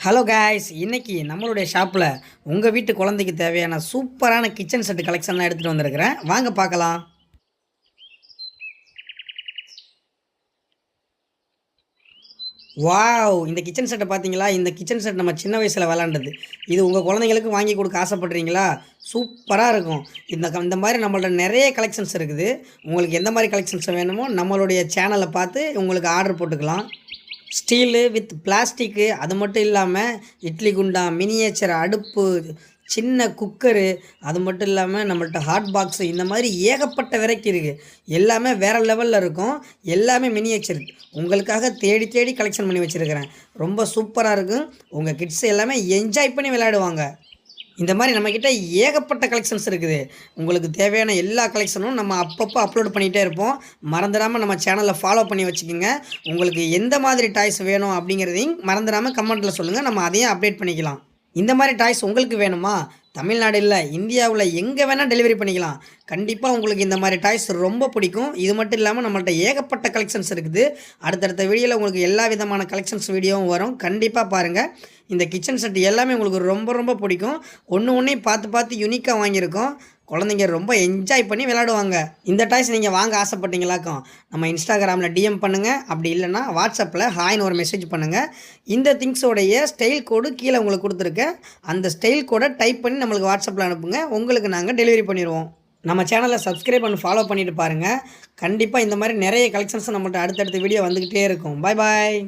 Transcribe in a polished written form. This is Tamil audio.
ஹலோ காய்ஸ், இன்னைக்கு நம்மளுடைய ஷாப்பில் உங்கள் வீட்டு குழந்தைக்கு தேவையான சூப்பரான கிச்சன் செட் கலெக்ஷன்லாம் எடுத்துகிட்டு வந்திருக்கிறேன். வாங்க பார்க்கலாம். வாவ்! இந்த கிச்சன் செட்டை பார்த்தீங்களா? இந்த கிச்சன் செட் நம்ம சின்ன வயசில் விளாண்டது. இது உங்கள் குழந்தைங்களுக்கு வாங்கி கொடுக்க ஆசைப்பட்றீங்களா? சூப்பராக இருக்கும். இந்த மாதிரி நம்மள்ட்ட நிறைய கலெக்ஷன்ஸ் இருக்குது. உங்களுக்கு எந்த மாதிரி கலெக்ஷன்ஸ் வேணுமோ நம்மளுடைய சேனலை பார்த்து உங்களுக்கு ஆர்டர் போட்டுக்கலாம். ஸ்டீலு வித் பிளாஸ்டிக்கு, அது மட்டும் இல்லாமல் இட்லி குண்டான், மினியேச்சர் அடுப்பு, சின்ன குக்கரு, அது மட்டும் இல்லாமல் நம்மள்ட்ட ஹாட் பாக்ஸு, இந்த மாதிரி ஏகப்பட்ட வெரைட்டி இருக்குது. எல்லாமே வேறு லெவலில் இருக்கும். எல்லாமே மினியேச்சர் உங்களுக்காக தேடி தேடி கலெக்ஷன் பண்ணி வச்சுருக்கிறேன். ரொம்ப சூப்பராக இருக்கும். உங்கள் கிட்ஸ் எல்லாமே என்ஜாய் பண்ணி விளையாடுவாங்க. இந்த மாதிரி நம்மக்கிட்ட ஏகப்பட்ட கலெக்ஷன்ஸ் இருக்குது. உங்களுக்கு தேவையான எல்லா கலெக்ஷனும் நம்ம அப்பப்போ அப்லோட் பண்ணிகிட்டே இருப்போம். மறந்துடாமல் நம்ம சேனலில் ஃபாலோ பண்ணி வச்சுக்கோங்க. உங்களுக்கு எந்த மாதிரி டாய்ஸ் வேணும் அப்படிங்கிறதையும் மறந்துடாமல் கமெண்ட்டில் சொல்லுங்கள். நம்ம அதையும் அப்டேட் பண்ணிக்கலாம். இந்த மாதிரி டாய்ஸ் உங்களுக்கு வேணுமா? தமிழ்நாடு இல்லை, இந்தியாவில் எங்கே வேணால் டெலிவரி பண்ணிக்கலாம். கண்டிப்பாக உங்களுக்கு இந்த மாதிரி டாய்ஸ் ரொம்ப பிடிக்கும். இது மட்டும் இல்லாமல் நம்மள்ட்ட ஏகப்பட்ட கலெக்ஷன்ஸ் இருக்குது. அடுத்தடுத்த வீடியோவில் உங்களுக்கு எல்லா விதமான கலெக்ஷன்ஸ் வீடியோவும் வரும். கண்டிப்பாக பாருங்கள். இந்த கிச்சன் செட் எல்லாமே உங்களுக்கு ரொம்ப ரொம்ப பிடிக்கும். ஒன்றையும் பார்த்து பார்த்து யூனிக்காக வாங்கியிருக்கோம். குழந்தைங்க ரொம்ப என்ஜாய் பண்ணி விளையாடுவாங்க. இந்த டாய்ஸ் நீங்கள் வாங்க ஆசைப்பட்டீங்களாக்கும் நம்ம இன்ஸ்டாகிராமில் டிஎம் பண்ணுங்கள். அப்படி இல்லைன்னா வாட்ஸ்அப்பில் ஹாய்னு ஒரு மெசேஜ் பண்ணுங்கள். இந்த திங்ஸோடைய ஸ்டைல் கோடு கீழே உங்களுக்கு கொடுத்துருக்கேன். அந்த ஸ்டைல் கோடை டைப் பண்ணி நம்மளுக்கு வாட்ஸ்அப்பில் அனுப்புங்க. உங்களுக்கு நாங்கள் டெலிவரி பண்ணிடுவோம். நம்ம சேனலை சப்ஸ்கிரைப் பண்ணி ஃபாலோ பண்ணிவிட்டு பாருங்கள். கண்டிப்பாக இந்த மாதிரி நிறைய கலெக்ஷன்ஸ் நம்மள்ட்ட அடுத்தடுத்த வீடியோ வந்துக்கிட்டே இருக்கும். பாய் பாய்.